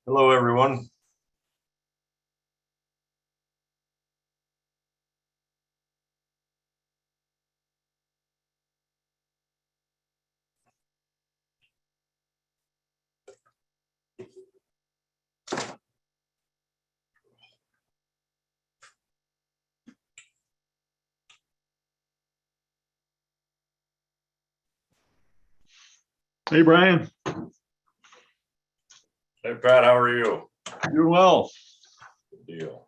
Hello, everyone. Hey, Brian. Hey, Pat, how are you? Doing well. Good deal.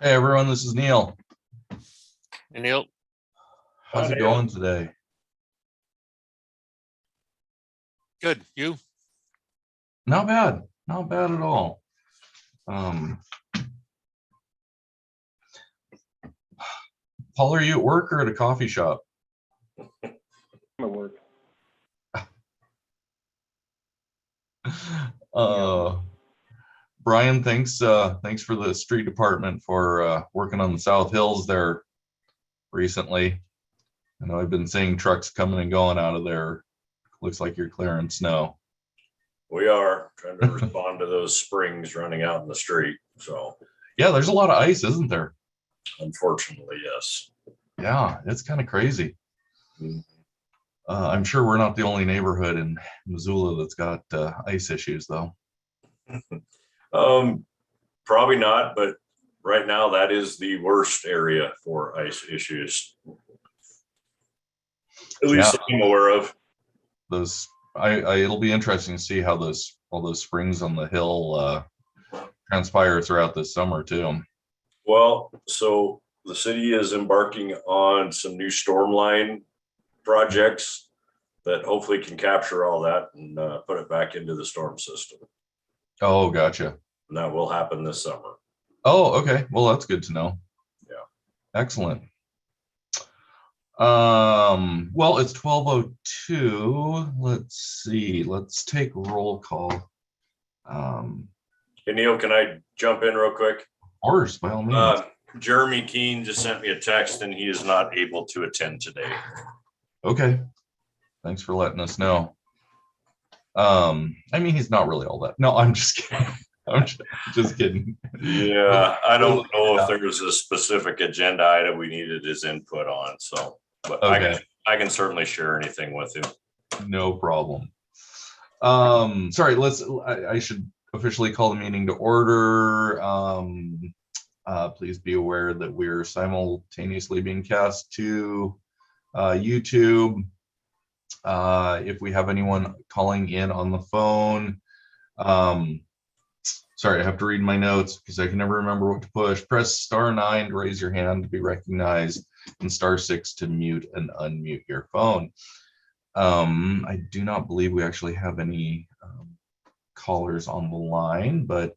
Hey everyone, this is Neil. Hey, Neil. How's it going today? Good. You? Not bad. Not bad at all. Paul, are you at work or at a coffee shop? I'm at work. Brian, thanks for the street department for working on the South Hills there recently. I know I've been seeing trucks coming and going out of there. Looks like you're clearing snow. We are trying to respond to those springs running out in the street. So, Yeah, there's a lot of ice, isn't there? unfortunately, yes. Yeah, it's kind of crazy. I'm sure we're not the only neighborhood in Missoula that's got ice issues, though. Probably not, but right now that is the worst area for ice issues. At least I'm aware of. Those, it'll be interesting to see how all those springs on the hill transpire throughout this summer too. Well, so the city is embarking on some new storm line projects that hopefully can capture all that and put it back into the storm system. Oh, gotcha. And that will happen this summer. Oh, okay. Well, that's good to know. Yeah. Excellent. Well, it's 12:02. Let's see. Let's take roll call. Hey, Neil, can I jump in real quick? Of course, by all means. Jeremy Keene just sent me a text and he is not able to attend today. Okay. Thanks for letting us know. I mean, he's not really all that. No, I'm just kidding. I'm just kidding. Yeah, I don't know if there's a specific agenda item we needed his input on. So, but Okay. I can certainly share anything with him. No problem. Sorry, I should officially call the meeting to order. Please be aware that we're simultaneously being cast to YouTube. If we have anyone calling in on the phone, sorry, I have to read my notes because I can never remember what to push. Press *9 to raise your hand to be recognized. and *6 to mute and unmute your phone. I do not believe we actually have any callers on the line, but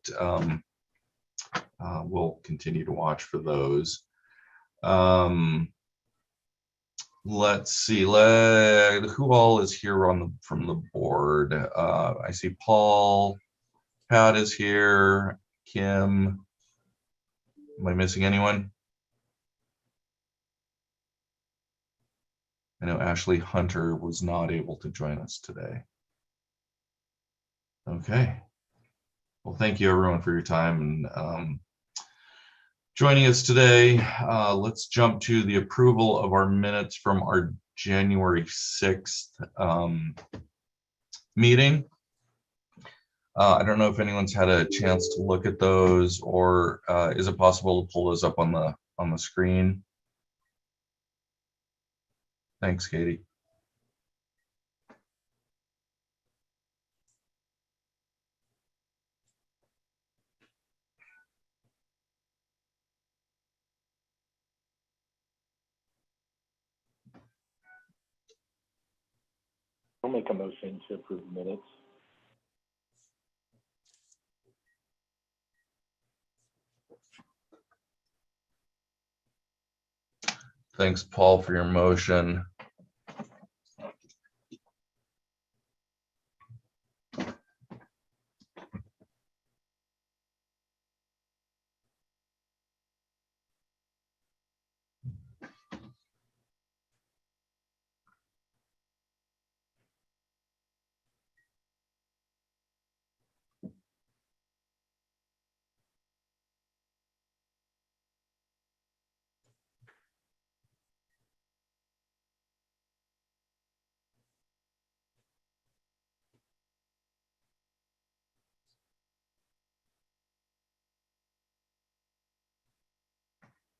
we'll continue to watch for those. Let's see, who all is here from the board? I see Paul, Pat is here, Kim. Am I missing anyone? I know Ashley Hunter was not able to join us today. Okay. Well, thank you everyone for your time and joining us today. Let's jump to the approval of our minutes from our January 6th meeting. I don't know if anyone's had a chance to look at those, or is it possible to pull those up on the screen? Thanks, Katie. I'll make a motion to approve minutes. Thanks, Paul, for your motion.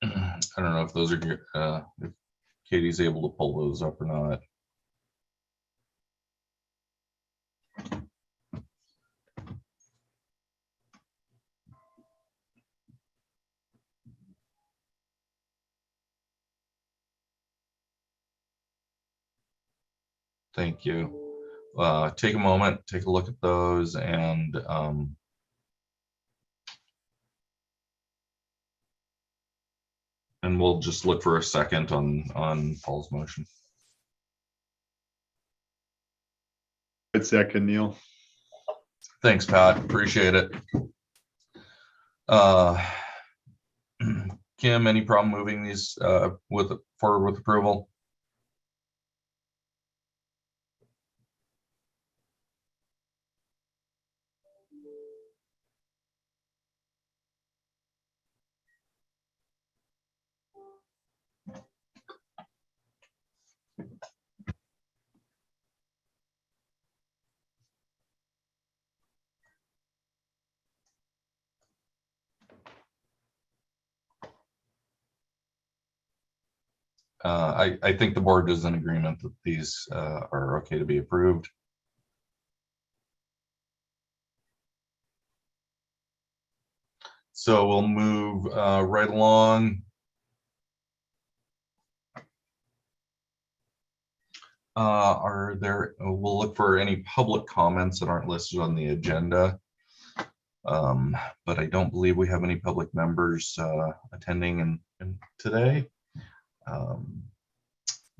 I don't know if those are if Katie's able to pull those up or not. Thank you. Take a moment, take a look at those, and we'll just look for a second on Paul's motion. Good second, Neil. Thanks, Pat. Appreciate it. Kim, any problem moving these forward with approval? I think the board is in agreement that these are okay to be approved. So we'll move right along. We'll look for any public comments that aren't listed on the agenda. But I don't believe we have any public members attending today.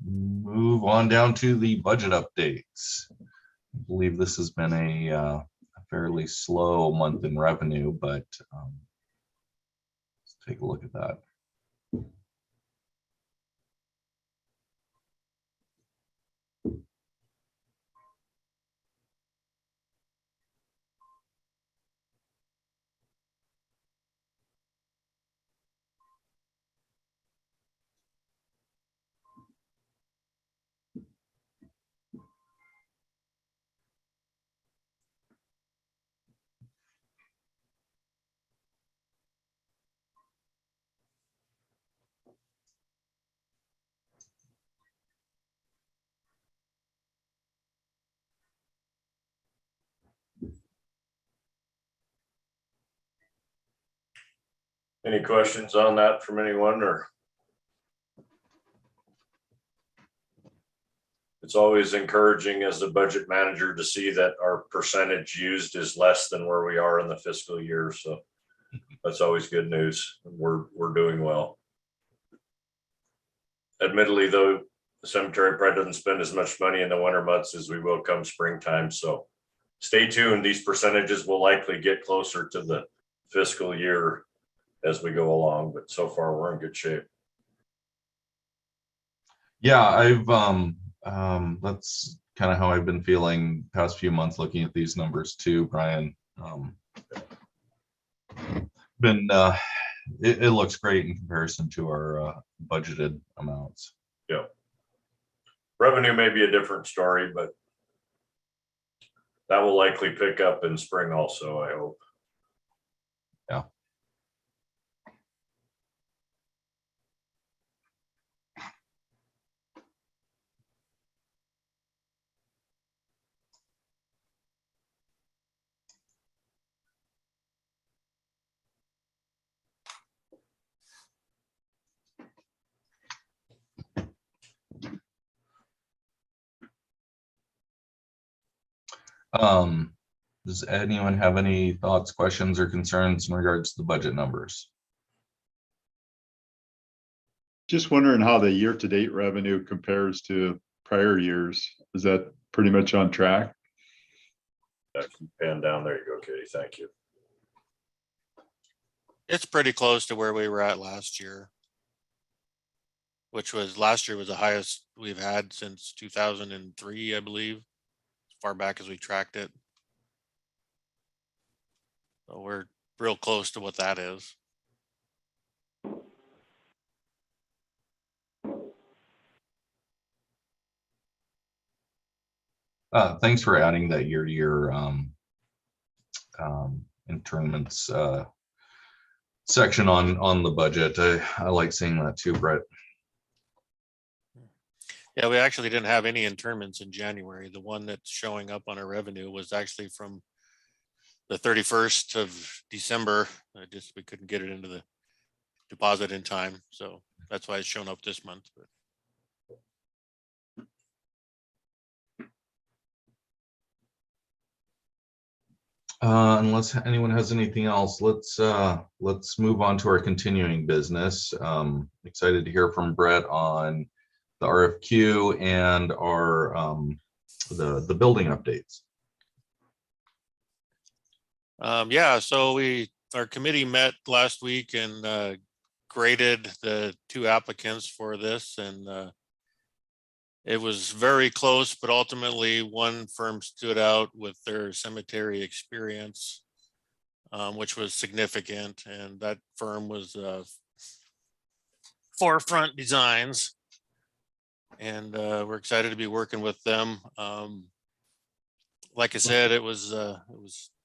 Move on down to the budget updates. I believe this has been a fairly slow month in revenue, but let's take a look at that. Any questions on that from anyone, or? it's always encouraging as a budget manager to see that our percentage used is less than where we are in the fiscal year. So that's always good news. We're doing well. Admittedly, though, the cemetery probably doesn't spend as much money in the winter months as we will come springtime. So stay tuned. These percentages will likely get closer to the fiscal year as we go along, but so far we're in good shape. Yeah, I've that's kind of how I've been feeling past few months looking at these numbers too, Brian. It looks great in comparison to our budgeted amounts. Yeah. Revenue may be a different story, but that will likely pick up in spring also, I hope. Yeah. Does anyone have any thoughts, questions, or concerns in regards to the budget numbers? Just wondering how the year-to-date revenue compares to prior years. Is that pretty much on track? Pan down. There you go, Katie. Thank you. It's pretty close to where we were at last year, which was last year was the highest we've had since 2003, I believe, as far back as we tracked it. So we're real close to what that is. Thanks for adding that year-to-year internments section on the budget. I like seeing that too, Brett. Yeah, we actually didn't have any internments in January. The one that's showing up on our revenue was actually from the 31st of December. We couldn't get it into the deposit in time. So that's why it's shown up this month. But unless anyone has anything else, let's move on to our continuing business. Excited to hear from Brett on the RFQ and our the building updates. Yeah, so our committee met last week and graded the two applicants for this, and it was very close, but ultimately one firm stood out with their cemetery experience, which was significant, and that firm was Forefront Designs, and we're excited to be working with them. Like I said, it was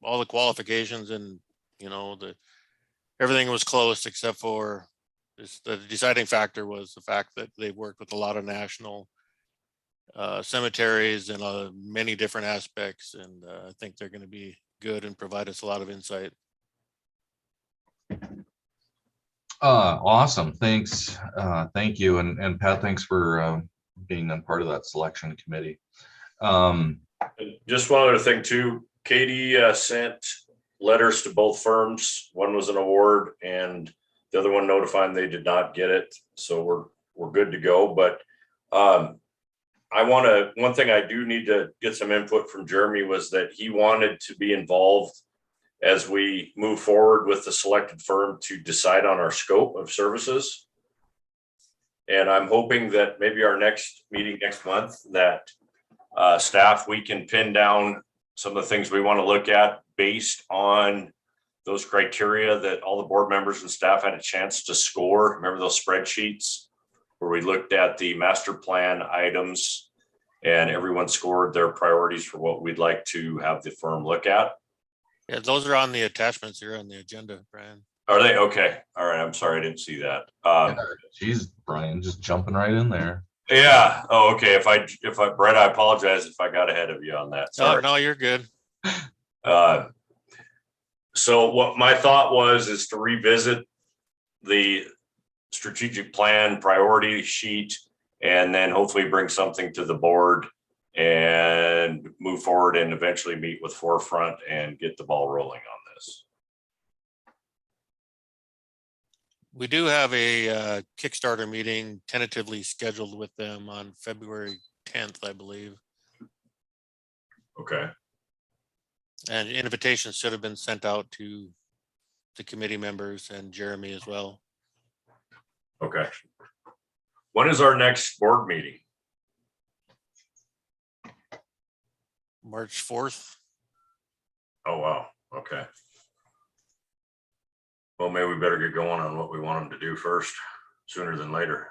all the qualifications, and everything was close except for the deciding factor was the fact that they worked with a lot of national cemeteries and many different aspects, and I think they're going to be good and provide us a lot of insight. Awesome, thanks. Thank you, and Pat, thanks for being a part of that selection committee. And just one other thing too, Katie sent letters to both firms. One was an award and the other one notifying they did not get it. So we're good to go. But one thing I do need to get some input from Jeremy was that he wanted to be involved as we move forward with the selected firm to decide on our scope of services. And I'm hoping that maybe our next meeting next month that staff, we can pin down some of the things we want to look at based on those criteria that all the board members and staff had a chance to score. Remember those spreadsheets where we looked at the master plan items and everyone scored their priorities for what we'd like to have the firm look at? Yeah, those are on the attachments here on the agenda, Brian. Are they? Okay. All right. I'm sorry. I didn't see that. Geez, Brian, just jumping right in there. Yeah. Oh, okay. If I, Brett, I apologize if I got ahead of you on that. Sorry. Oh, no, you're good. So what my thought is to revisit the strategic plan priority sheet and then hopefully bring something to the board and move forward and eventually meet with Forefront and get the ball rolling on this. We do have a Kickstarter meeting tentatively scheduled with them on February 10th, I believe. Okay. And invitations should have been sent out to the committee members and Jeremy as well. Okay. When is our next board meeting? March 4th. Oh, wow. Okay. Well, maybe we better get going on what we want them to do first, sooner than later.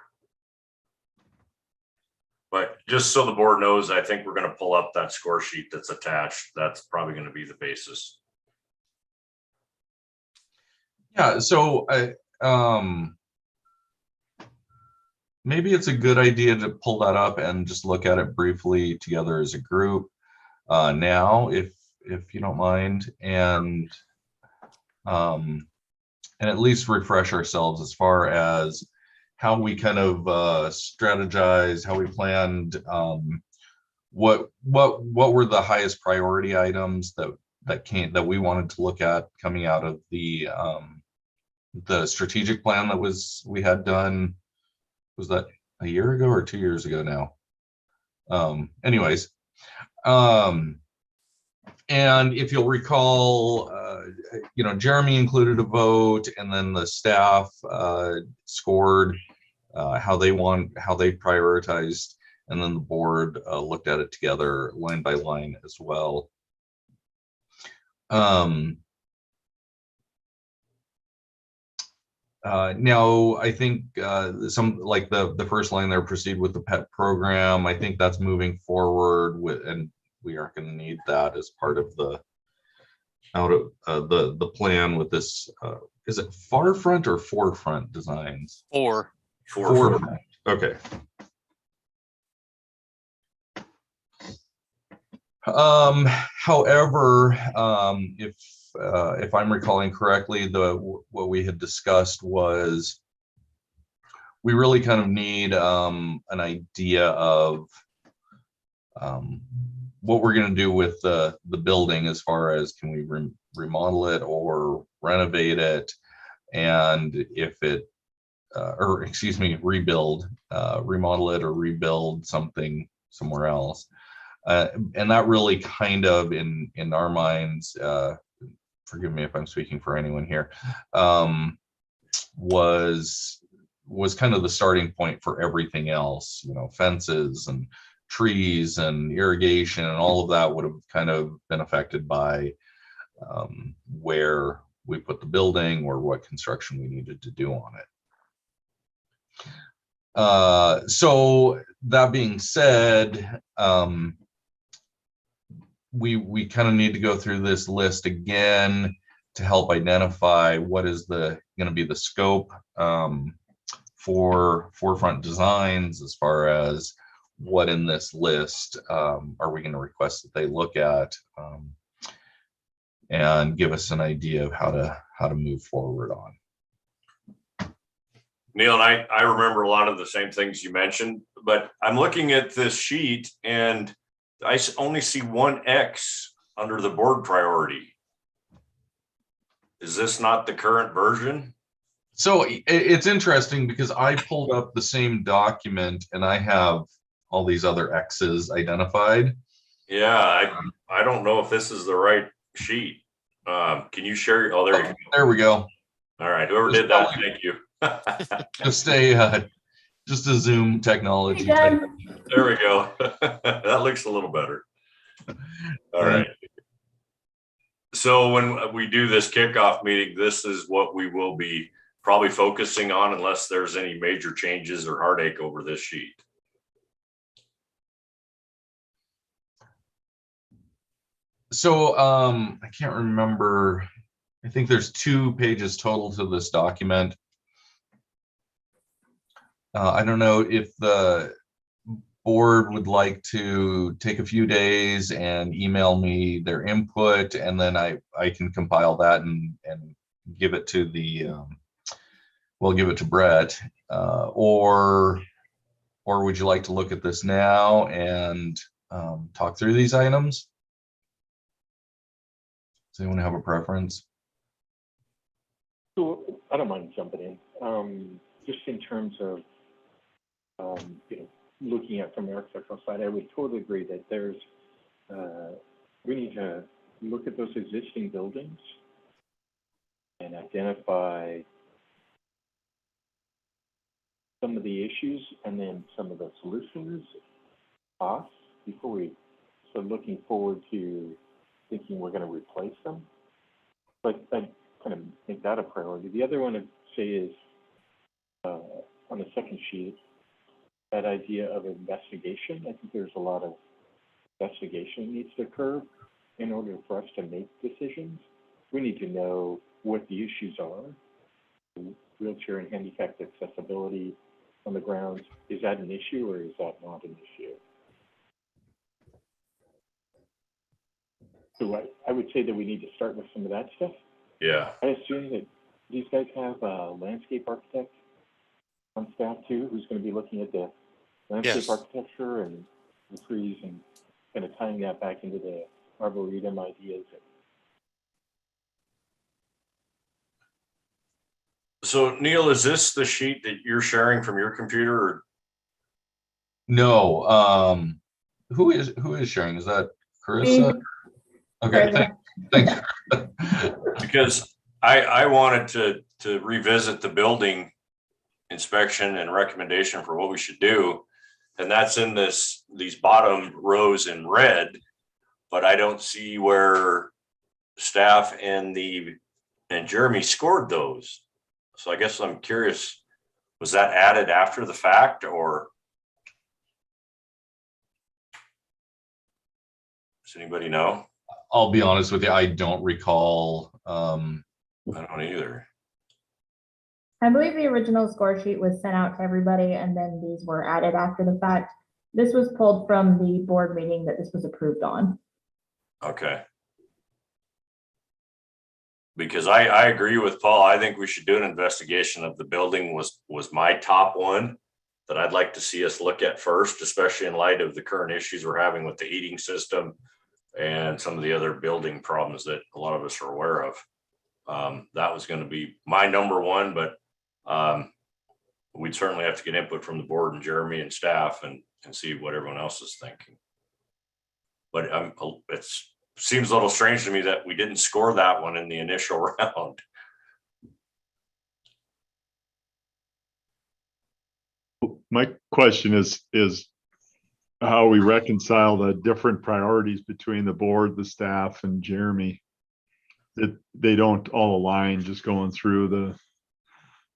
But just so the board knows, I think we're going to pull up that score sheet that's attached. That's probably going to be the basis. Yeah, so maybe it's a good idea to pull that up and just look at it briefly together as a group now, if you don't mind, and at least refresh ourselves as far as how we kind of strategize, how we planned, what were the highest priority items that we wanted to look at coming out of the strategic plan that we had done. Was that a year ago or 2 years ago now? Anyways, and if you'll recall, Jeremy included a vote, and then the staff scored how they prioritized, and then the board looked at it together line by line as well. Now, I think some, like the first line there, proceed with the PET program. I think that's moving forward with, and we aren't going to need that as part of the the plan with this. Is it far front or forefront designs? Forefront. Okay. However, if I'm recalling correctly, what we had discussed was we really kind of need an idea of what we're going to do with the building, as far as can we remodel it or renovate it, and if it or excuse me, remodel it or rebuild something somewhere else. And that really kind of in our minds, forgive me if I'm speaking for anyone here, was kind of the starting point for everything else. Fences and trees and irrigation and all of that would have kind of been affected by where we put the building or what construction we needed to do on it. So that being said, we kind of need to go through this list again to help identify what is going to be the scope for Forefront Designs, as far as what in this list are we going to request that they look at, and give us an idea of how to move forward on. Neil, and I remember a lot of the same things you mentioned, but I'm looking at this sheet and I only see one X under the board priority. Is this not the current version? So it's interesting because I pulled up the same document and I have all these other X's identified. Yeah, I don't know if this is the right sheet. Can you share? Oh, there you go. There we go. All right, whoever did that, thank you. Just a Zoom technology. There we go. That looks a little better. All right. So when we do this kickoff meeting, this is what we will be probably focusing on, unless there's any major changes or heartache over this sheet. So I can't remember. I think there's 2 pages total to this document. I don't know if the board would like to take a few days and email me their input, and then I can compile that and give it to the we'll give it to Brett, or Or would you like to look at this now and talk through these items? Does anyone have a preference? So I don't mind jumping in. Just in terms of, looking at from the architectural side, I would totally agree that there's, we need to look at those existing buildings and identify some of the issues and then some of the solutions off before we start looking forward to thinking we're going to replace them. But I kind of make that a priority. The other one I'd say is on the second sheet, that idea of investigation. I think there's a lot of investigation that needs to occur in order for us to make decisions. We need to know what the issues are. Wheelchair and handicapped accessibility on the grounds, is that an issue or is that not an issue? So I would say that we need to start with some of that stuff. Yeah. I assume that these guys have a landscape architect on staff too, who's going to be looking at the landscape Yes. architecture and the trees and kind of tying that back into the arboretum ideas. So Neil, is this the sheet that you're sharing from your computer? Or? No. Who is sharing? Is that Carissa? Okay, thanks. Because I wanted to revisit the building inspection and recommendation for what we should do. And that's in these bottom rows in red, but I don't see where staff and Jeremy scored those. So I guess I'm curious, was that added after the fact or? Does anybody know? I'll be honest with you, I don't recall. I don't either. I believe the original score sheet was sent out to everybody and then these were added after the fact. This was pulled from the board meeting that this was approved on. Okay. Because I agree with Paul. I think we should do an investigation of the building was my top one that I'd like to see us look at first, especially in light of the current issues we're having with the heating system and some of the other building problems that a lot of us are aware of. That was going to be my number one, but we'd certainly have to get input from the board and Jeremy and staff and see what everyone else is thinking. But it seems a little strange to me that we didn't score that one in the initial round. My question is how we reconcile the different priorities between the board, the staff, and Jeremy. That they don't all align, just going through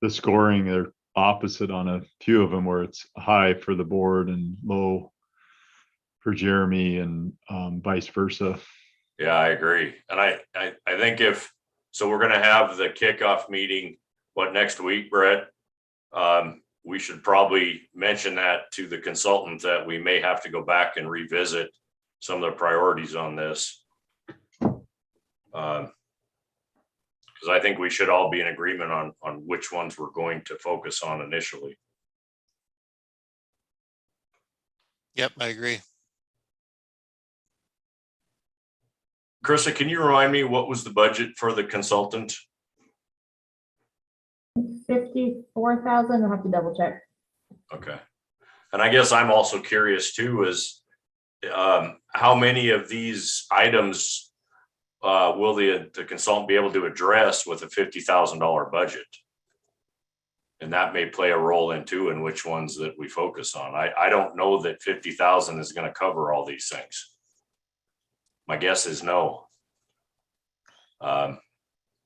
the scoring. They're opposite on a few of them where it's high for the board and low for Jeremy and vice versa. Yeah, I agree. And I think we're going to have the kickoff meeting, next week, Brett? We should probably mention that to the consultant that we may have to go back and revisit some of the priorities on this. Because I think we should all be in agreement on which ones we're going to focus on initially. Yep, I agree. Carissa, can you remind me what was the budget for the consultant? 54,000, I'll have to double check. Okay. And I guess I'm also curious too, is how many of these items will the consultant be able to address with a $50,000 budget? And that may play a role in which ones that we focus on. I don't know that 50,000 is going to cover all these things. My guess is no.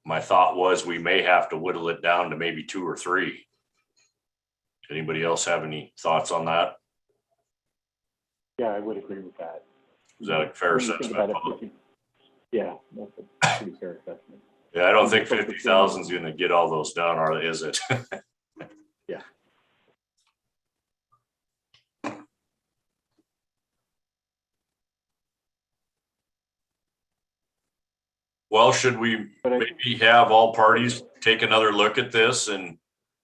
My thought was we may have to whittle it down to maybe 2 or 3. Anybody else have any thoughts on that? Yeah, I would agree with that. Is that a fair When you think assessment? about it, yeah, that's a pretty fair assessment. Yeah, I don't think 50,000 is going to get all those done, is it? Yeah. Well, should we maybe have all parties take another look at this and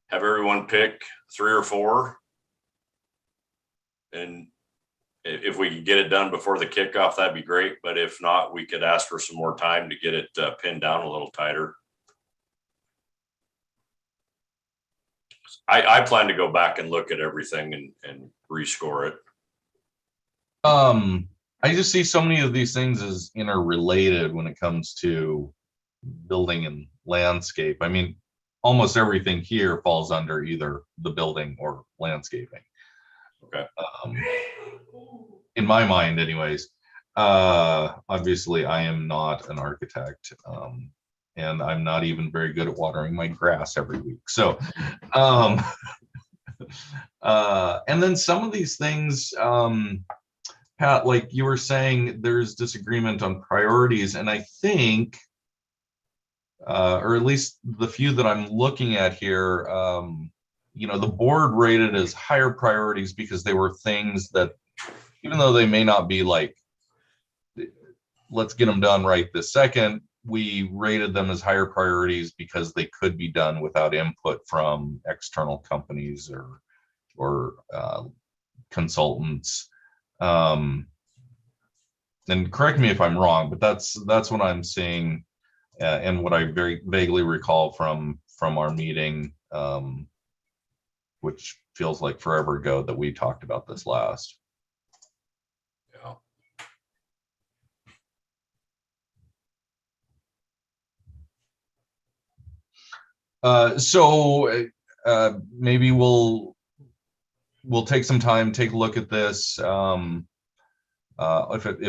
have everyone pick 3 or 4? And if we could get it done before the kickoff, that'd be great. But if not, we could ask for some more time to get it pinned down a little tighter. I plan to go back and look at everything and rescore it. I just see so many of these things as interrelated when it comes to building and landscape. I mean, almost everything here falls under either the building or landscaping. Okay. In my mind, anyways. Obviously, I am not an architect, and I'm not even very good at watering my grass every week. So, and then some of these things, Pat, like you were saying, there's disagreement on priorities, and I think, or at least the few that I'm looking at here, the board rated as higher priorities because they were things that, even though they may not be like, let's get them done right this second, we rated them as higher priorities because they could be done without input from external companies or consultants. And correct me if I'm wrong, but that's what I'm seeing, and what I very vaguely recall from our meeting, which feels like forever ago that we talked about this last. So maybe we'll take some time, take a look at this. If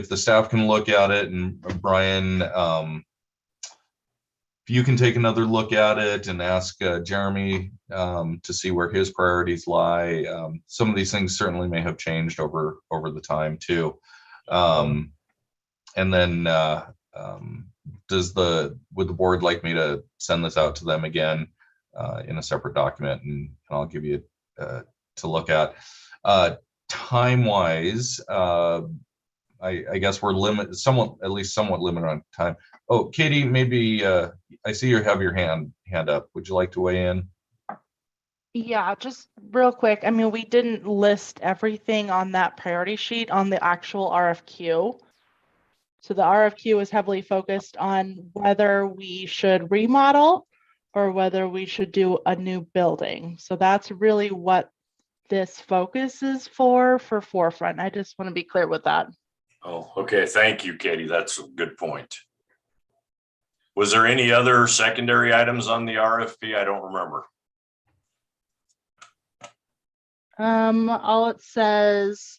the staff can look at it, and Brian, if you can take another look at it and ask Jeremy to see where his priorities lie. Some of these things certainly may have changed over the time too. And then would the board like me to send this out to them again in a separate document, and I'll give you to look at. Time wise, I guess we're at least somewhat limited on time. Oh, Katie, maybe I see you have your hand up. Would you like to weigh in? Yeah, just real quick. I mean, we didn't list everything on that priority sheet on the actual RFQ. So the RFQ is heavily focused on whether we should remodel or whether we should do a new building. So that's really what this focus is for Forefront. I just want to be clear with that. Oh, okay. Thank you, Katie. That's a good point. Was there any other secondary items on the RFP? I don't remember. All it says,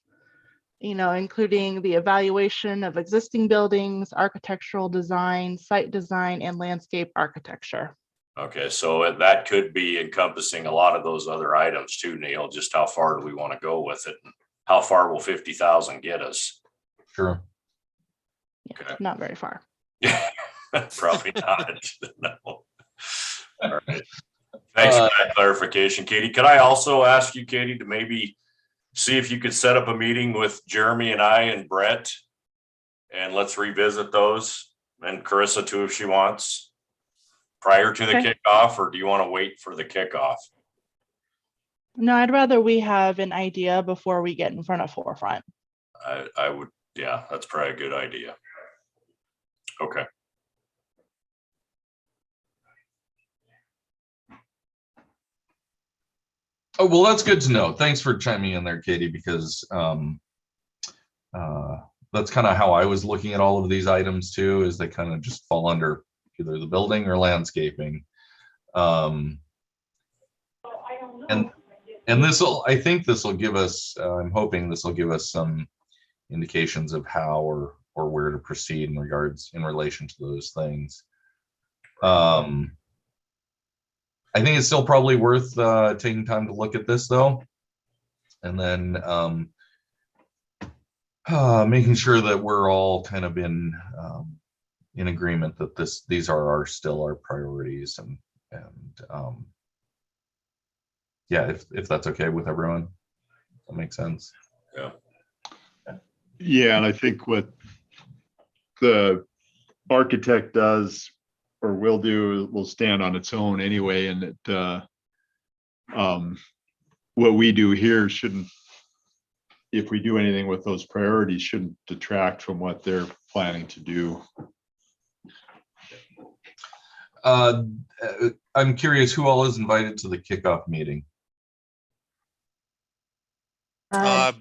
including the evaluation of existing buildings, architectural design, site design, and landscape architecture. Okay, so that could be encompassing a lot of those other items too, Neil. Just how far do we want to go with it? How far will 50,000 get us? Sure. Yeah, Okay. Not very far. Probably not. No. All right. Thanks for that clarification, Katie. Could I also ask you, Katie, to maybe see if you could set up a meeting with Jeremy and I and Brett, and let's revisit those, and Carissa too, if she wants, prior to the kickoff, or do you want to wait for the kickoff? No, I'd rather we have an idea before we get in front of Forefront. I would, yeah, that's probably a good idea. Okay. Oh, well, that's good to know. Thanks for chiming in there, Katie, because that's kind of how I was looking at all of these items too, is they kind of just fall under either the building or landscaping. And I think this will give us, I'm hoping this will give us some indications of how or where to proceed in relation to those things. I think it's still probably worth taking time to look at this though, and then making sure that we're all kind of in agreement that these are still our priorities, and yeah, if that's okay with everyone, that makes sense. Yeah. Yeah, and I think what the architect does or will do will stand on its own anyway, and that what we do here shouldn't if we do anything with those priorities, shouldn't detract from what they're planning to do. I'm curious who all is invited to the kickoff meeting. Oh,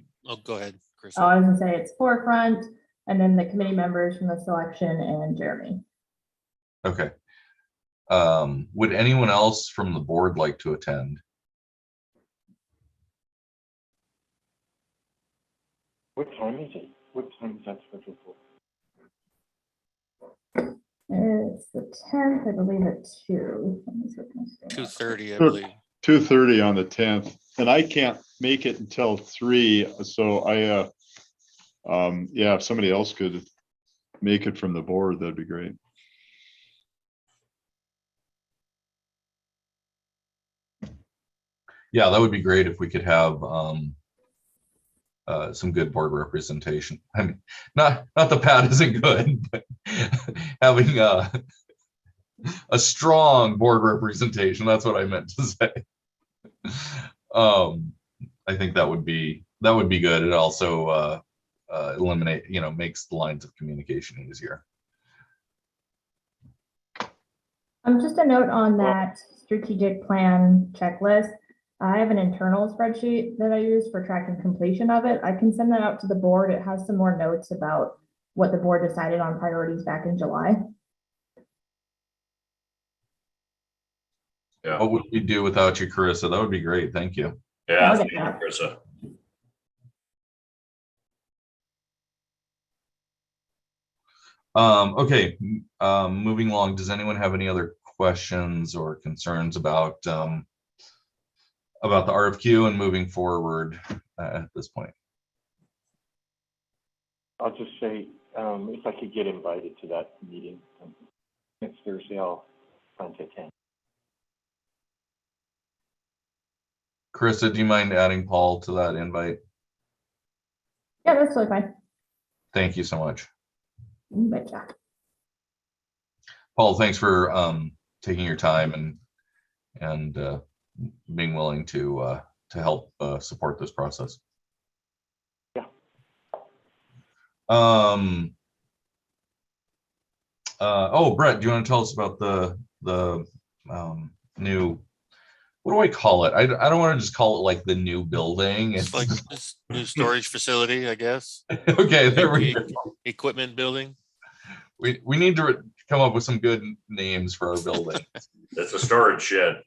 go ahead, Chris. I was gonna say it's Forefront, and then the committee members from the selection and Jeremy. Okay. Would anyone else from the board like to attend? What time is it? What time is that scheduled for? It's the 10th, I believe at 2. Let me see what my screen is. 2:30, I Sure. believe. 2:30 on the 10th, and I can't make it until 3. So yeah, if somebody else could make it from the board, that'd be great. Yeah, that would be great if we could have some good board representation. I mean, not the pad isn't good, but having a strong board representation. That's what I meant to say. I think that would be good. It also makes the lines of communication easier. Just a note on that strategic plan checklist. I have an internal spreadsheet that I use for tracking completion of it. I can send that out to the board. It has some more notes about what the board decided on priorities back in July. Yeah. What would we do without you, Carissa? That would be great. Thank you. Yeah, Okay. thank you, Carissa. Okay, moving along. Does anyone have any other questions or concerns about the RFQ and moving forward at this point? I'll just say, if I could get invited to that meeting next Thursday, I'll plan to attend. Carissa, do you mind adding Paul to that invite? Yeah, that's totally fine. Thank you so much. You betcha. Paul, thanks for taking your time and being willing to help support this process. Yeah. Oh, Brett, do you want to tell us about the new, what do I call it? I don't want to just call it like the new building. It's like this new storage facility, I guess. Okay, there we go. Equipment building. We need to come up with some good names for our building. It's a storage shed.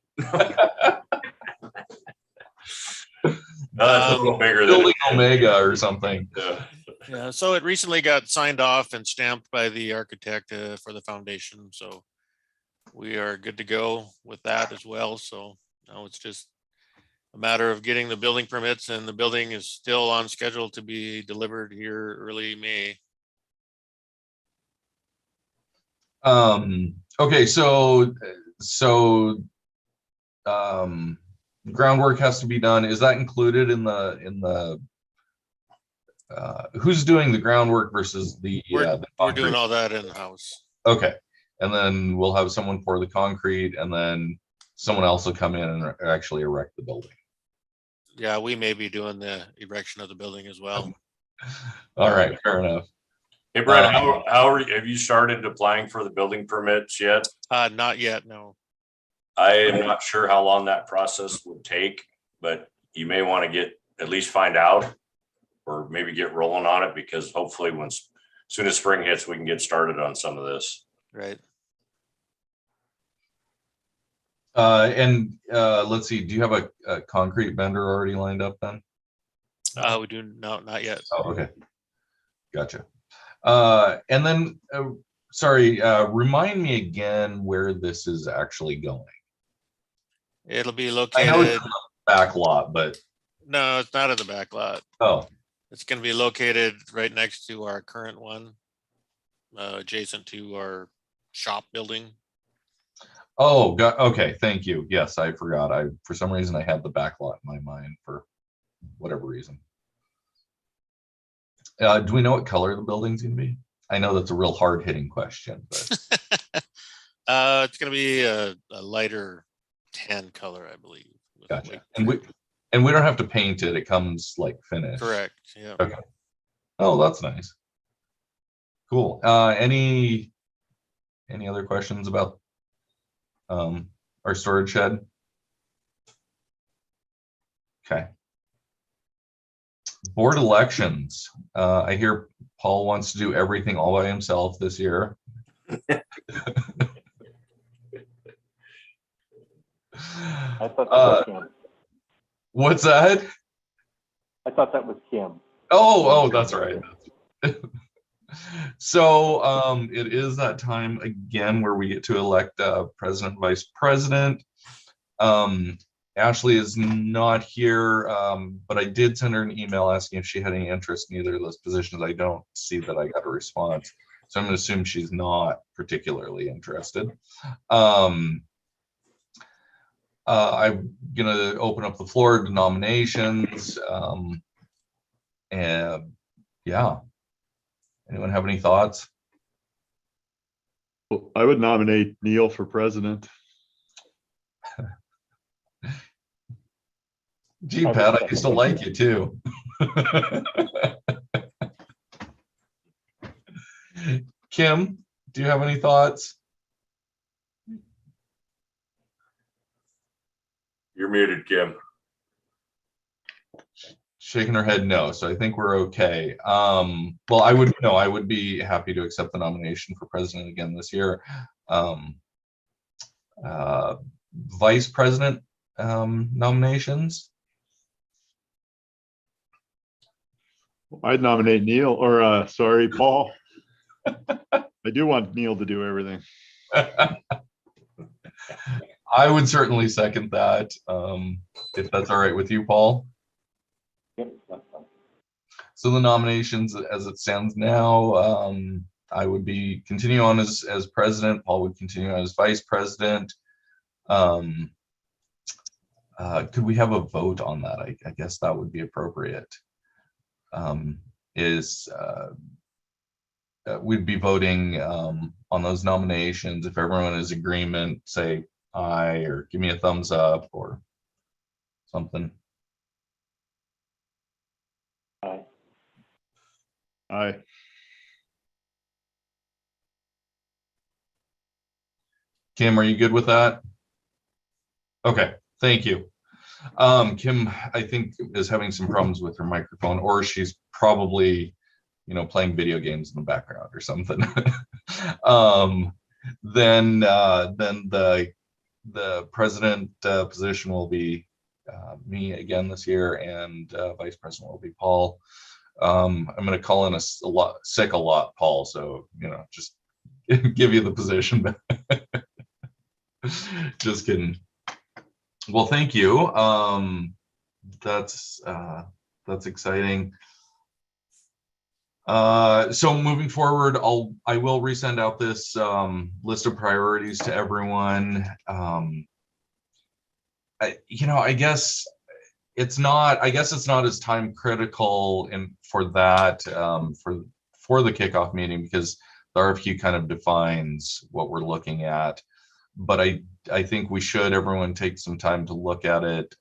That's a little bigger than Building Omega or something. Yeah. Yeah, so it recently got signed off and stamped by the architect for the foundation. So we are good to go with that as well. So now it's just a matter of getting the building permits, and the building is still on schedule to be delivered here early May. Okay, so groundwork has to be done. Is that included in the who's doing the groundwork versus the We're concrete? doing all that in-house. Okay, and then we'll have someone pour the concrete, and then someone else will come in and actually erect the building. Yeah, we may be doing the erection of the building as well. All right, fair enough. Hey, Brett, have you started applying for the building permits yet? Not yet, no. I am not sure how long that process would take, but you may want to at least find out, or maybe get rolling on it, because hopefully soon as spring hits, we can get started on some of this. Right. Let's see, do you have a concrete vendor already lined up then? We do not yet. Oh, okay. Gotcha. And then, sorry, remind me again where this is actually going. It'll be I know it's located. in the back lot, but No, it's not in the back lot. oh, It's going to be located right next to our current one, adjacent to our shop building. oh, okay. Thank you. Yes, I forgot. For some reason I had the back lot in my mind for whatever reason. Do we know what color the building's gonna be? I know that's a real hard hitting question, but It's going to be a lighter tan color, I believe. gotcha. And And we don't have to paint it. It comes like finished. Correct, yeah. Okay. Oh, that's nice. Cool. Any other questions about our storage shed? Okay. Board elections. I hear Paul wants to do everything all by himself this year. I thought that was Kim. What's that? I thought that was Kim. Oh, that's right. So it is that time again where we get to elect president, vice president. Ashley is not here, but I did send her an email asking if she had any interest in either of those positions. I don't see that I got a response, so I'm going to assume she's not particularly interested. I'm going to open up the floor to nominations. And yeah, anyone have any thoughts? I would nominate Neil for president. Gee, Pat, I used to like you too. Kim, do you have any thoughts? You're muted, Kim. Shaking her head no, so I think we're okay. Well, I would be happy to accept the nomination for president again this year. Vice president nominations. I'd nominate Neil, or sorry, Paul. I do want Neil to do everything. I would certainly second that, if that's all right with you, Paul. Yep, that's fine. So the nominations as it stands now, I would be continue on as president. Paul would continue as vice president. Could we have a vote on that? I guess that would be appropriate. We'd be voting on those nominations. If everyone is agreement, say aye or give me a thumbs up or something. Aye. Aye. Kim, are you good with that? Okay, thank you. Kim, I think, is having some problems with her microphone, or she's probably, playing video games in the background or something. Then the president position will be me again this year, and vice president will be Paul. I'm going to call in a lot, Paul. So just give you the position. Just kidding. Well, thank you. That's exciting. So moving forward, I will resend out this list of priorities to everyone. I guess it's not as time critical for that for the kickoff meeting, because the RFQ kind of defines what we're looking at. But I think we should, everyone, take some time to look at it,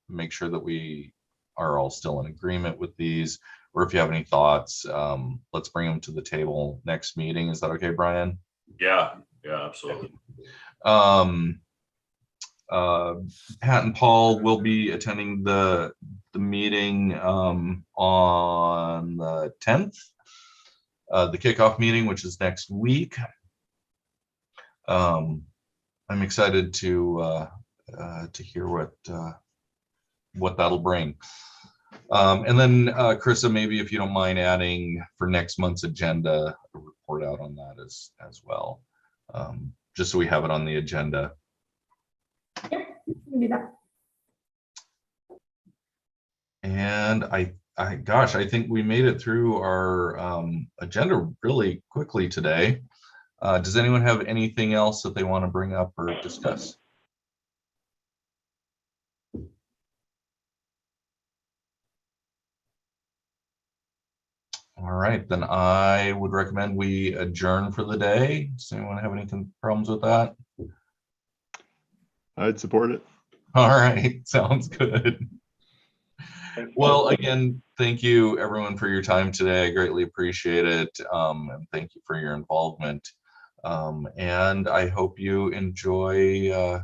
make sure that we are all still in agreement with these, or if you have any thoughts, let's bring them to the table next meeting. Is that okay, Brian? Yeah, absolutely. Pat and Paul will be attending the meeting on the 10th, the kickoff meeting, which is next week. I'm excited to hear what that'll bring. And then Krista, maybe if you don't mind adding for next month's agenda, a report out on that as well, just so we have it on the agenda. Yeah, we can do that. And I think we made it through our agenda really quickly today. Does anyone have anything else that they want to bring up or discuss? All right, then I would recommend we adjourn for the day. Does anyone have any problems with that? I'd support it. All right, sounds good. Well, again, thank you everyone for your time today. I greatly appreciate it. And thank you for your involvement. And I hope you enjoy